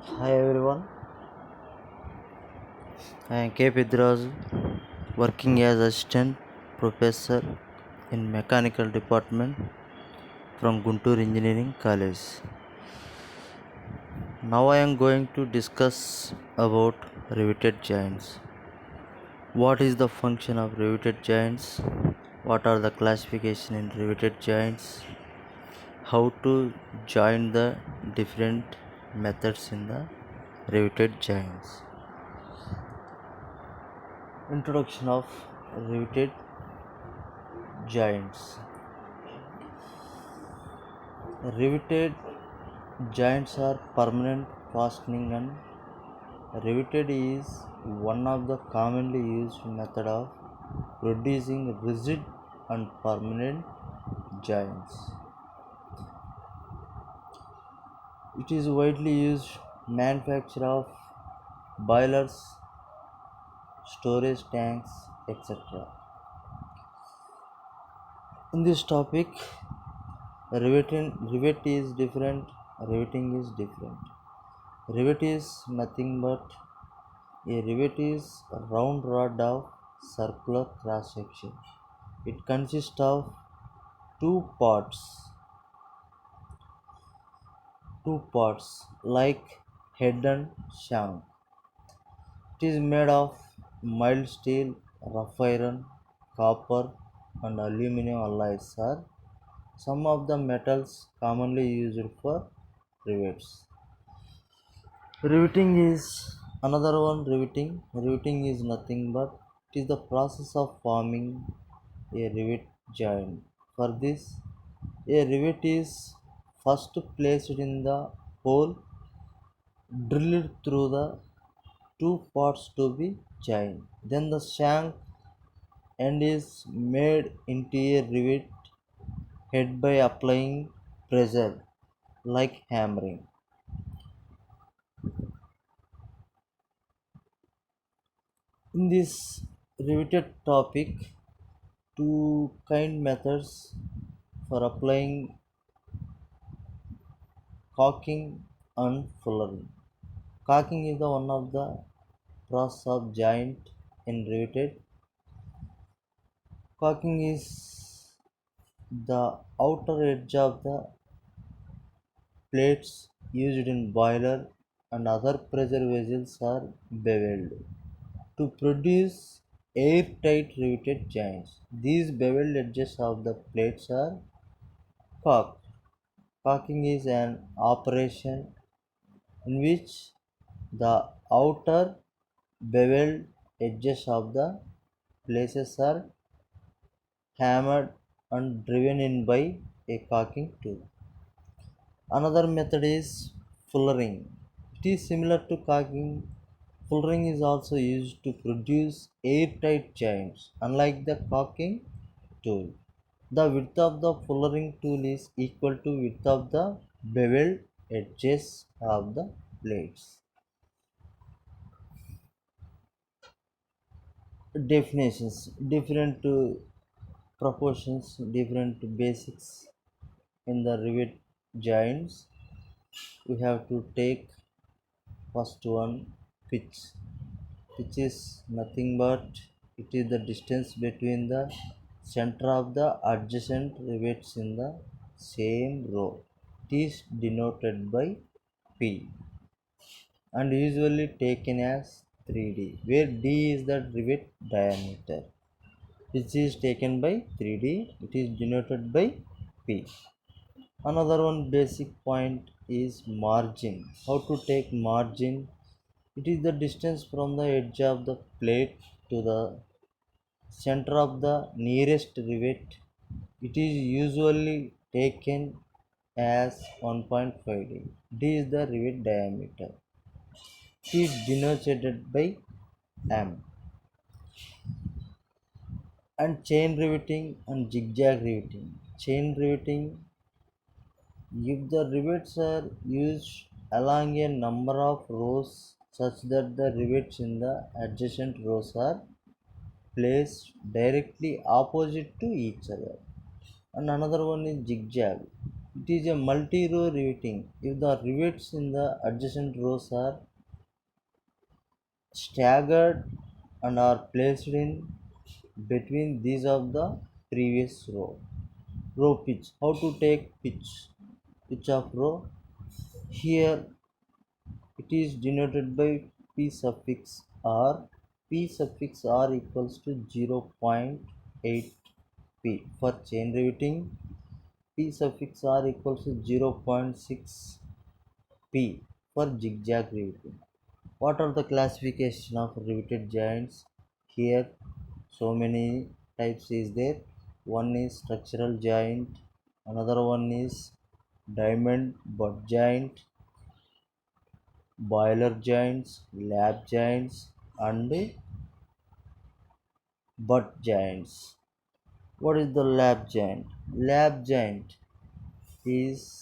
Hi everyone, I am K. Pidraju, working as assistant professor in mechanical department from Guntur Engineering College. Now I am going to discuss about riveted joints. What is the function of riveted joints? What are the classification in riveted joints? How to join the different methods in the riveted joints. Introduction of riveted joints. Riveted joints are permanent fastening, and riveted is one of the commonly used method of producing rigid and permanent joints. It is widely used manufacture of boilers, storage tanks, etc. In this topic, rivet is different, riveting is different. Rivet is nothing but a rivet is a round rod of circular cross section. It consists of two parts, like head and shank. It is made of mild steel, rough iron, copper, and aluminum alloys are some of the metals commonly used for rivets. Riveting is another one. Riveting is nothing but it is the process of forming a rivet joint. For this, a rivet is first placed in the hole, drilled through the two parts to be joined. Then the shank end is made into a rivet head by applying pressure like hammering. In this riveted topic, two kind methods for applying caulking and fullering. Caulking is the one of the process of joint in riveted. Caulking is the outer edge of the plates used in boiler and other pressure vessels are beveled to produce airtight riveted joints. These beveled edges of the plates are caulked. Caulking is an operation in which the outer beveled edges of the places are hammered and driven in by a caulking tool. Another method is fullering. It is similar to caulking. Fullering is also used to produce airtight joints, unlike the caulking tool. The width of the fullering tool is equal to width of the beveled edges of the plates. Definitions, different proportions, different basics in the rivet joints. We have to take first one, pitch. Pitch is nothing but it is the distance between the center of the adjacent rivets in the same row. It is denoted by P and usually taken as 3D, where D is the rivet diameter, which is taken by 3D. It is denoted by P. Another one basic point is margin. How to take margin? It is the distance from the edge of the plate to the center of the nearest rivet. It is usually taken as 1.5 D. D is the rivet diameter. It is denoted by M. And chain riveting and zigzag riveting. Chain riveting, if the rivets are used along a number of rows such that the rivets in the adjacent rows are placed directly opposite to each other. And another one is zigzag. It is a multi-row riveting. If the rivets in the adjacent rows are staggered and are placed in between these of the previous row. Row pitch. How to take pitch? Pitch of row. Here it is denoted by P suffix R. P suffix R equals to 0.8 P. For chain riveting, P suffix R equals to 0.6 P. For zigzag riveting. What are the classification of riveted joints? Here so many types is there. One is structural joint, another one is diamond butt joint, boiler joints, lap joints, and butt joints. What is the lap joint? Lap joint is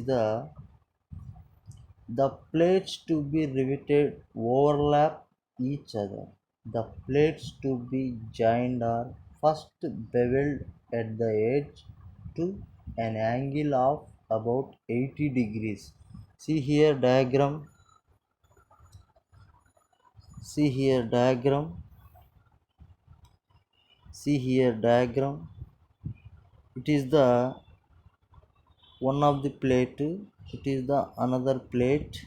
the plates to be riveted overlap each other. The plates to be joined are first beveled at the edge to an angle of about 80 degrees. See here diagram. See here diagram. See here diagram. It is the one of the plate. It is the another plate.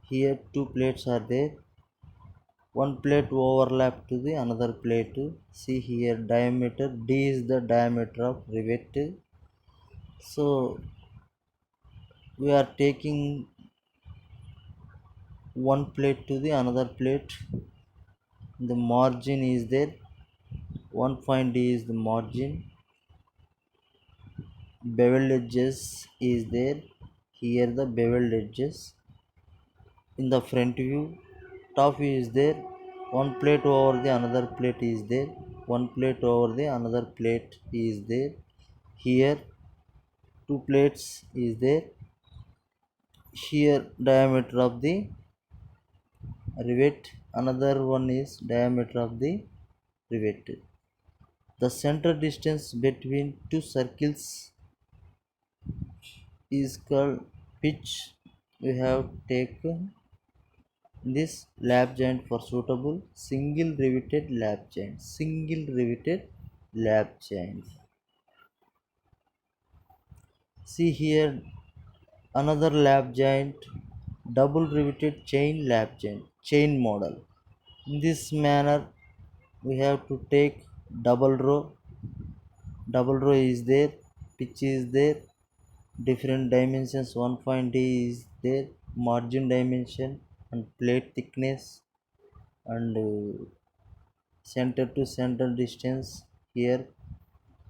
Here two plates are there. One plate overlap to the another plate. See here diameter. D is the diameter of rivet. So we are taking one plate to the another plate. The margin is there. 1.D is the margin. Beveled edges is there. Here the beveled edges. In the front view, top view is there. One plate over the another plate is there. One plate over the another plate is there. Here two plates is there. Here diameter of the rivet, another one is diameter of the rivet. The center distance between two circles is called pitch. We have taken this lap joint for suitable single riveted lap joint. Single riveted lap joint. See here another lap joint, double riveted chain lap joint, chain model. In this manner we have to take double row is there, pitch is there, different dimensions, 1.D is there, margin dimension and plate thickness and center to center distance. Here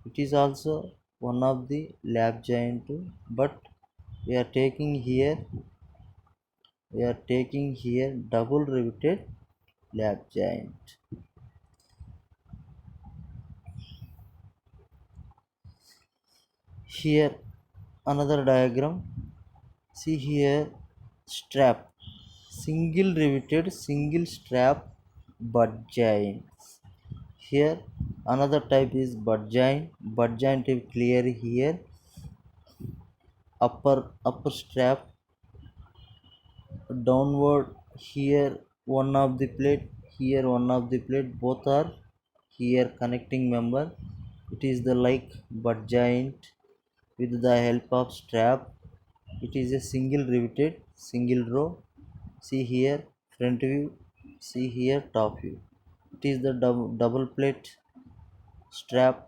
it is also one of the lap joint, but we are taking here double riveted lap joint. Here another diagram. See here strap, single riveted single strap butt joint. Here another type is butt joint. Butt joint is clear here. Upper strap downward. Here one of the plate, here one of the plate, both are here connecting member. It is the like butt joint with the help of strap. It is a single riveted single row. See here front view, see here top view. It is the double plate strap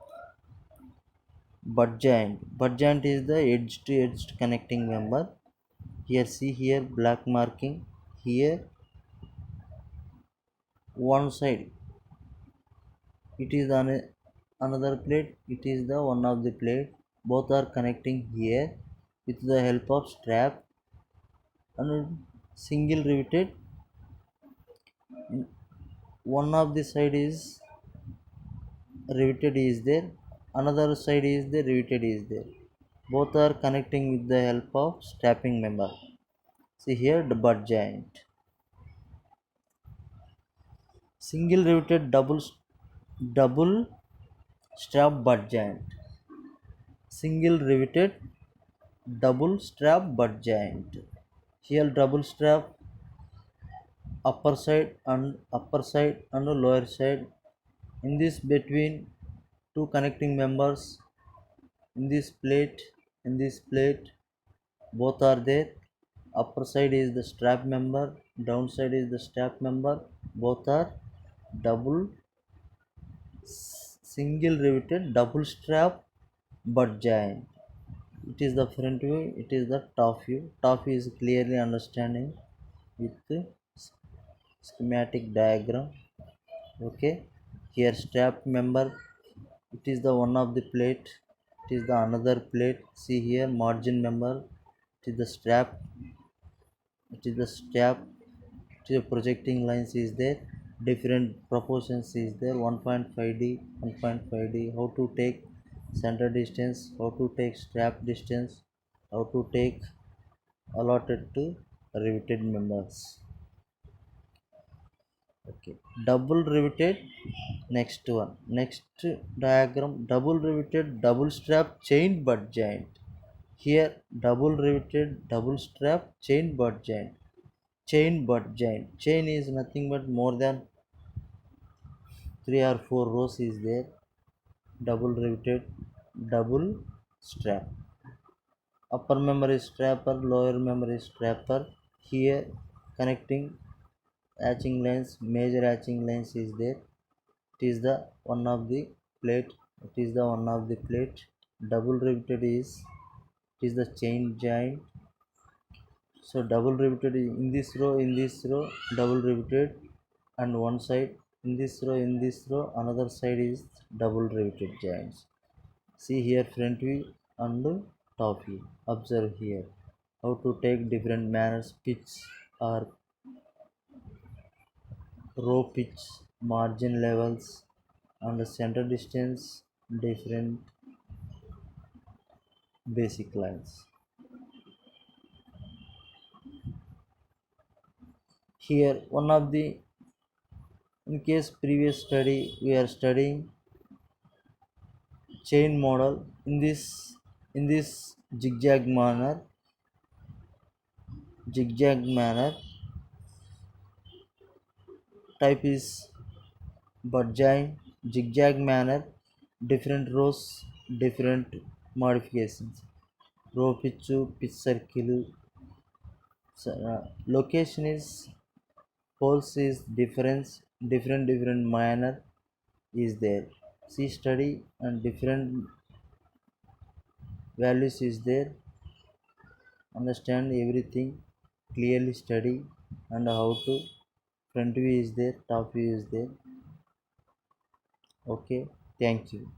butt joint. Butt joint is the edge to edge connecting member. Here see here black marking. Here one side it is on another plate, it is the one of the plate, both are connecting here with the help of strap and single riveted. One of the side is riveted is there, another side is the riveted is there, both are connecting with the help of strapping member. See here the butt joint. Single riveted double strap butt joint, single riveted double strap butt joint. Here double strap upper side and lower side. In this between two connecting members, in this plate both are there. Upper side is the strap member, down side is the strap member. Both are double single riveted double strap butt joint. It is the front view, it is the top view. Top view is clearly understanding with schematic diagram. Okay, here strap member, it is the one of the plate, it is the another plate. See here margin member, it is the strap, it is the strap, it is projecting lines is there, different proportions is there, 1.5d, 1.5d. How to take center distance, how to take strap distance, how to take allotted to riveted members. Okay, double riveted. Next one, next diagram, double riveted double strap chain butt joint. Here double riveted double strap chain butt joint. Chain butt joint, chain is nothing but more than 3 or 4 rows is there. Double riveted double strap, upper member is strapper, lower member is strapper. Here connecting hatching lines, major hatching lines is there. It is the one of the plate, it is the one of the plate. Double riveted is, it is the chain joint. So double riveted is in this row, in this row double riveted, and one side in this row, in this row another side is double riveted joints. See here front view and top view. Observe here how to take different manners, pitch or row pitch, margin levels and the center distance, different basic lines. Here one of the, in case previous study we are studying chain model. In this zigzag manner type is butt joint, zigzag manner, different rows, different modifications, row pitch, pitch circle. Location is holes is different manner is there. See study and different values is there. Understand everything, clearly study, and how to front view is there, top view is there. Okay, thank you.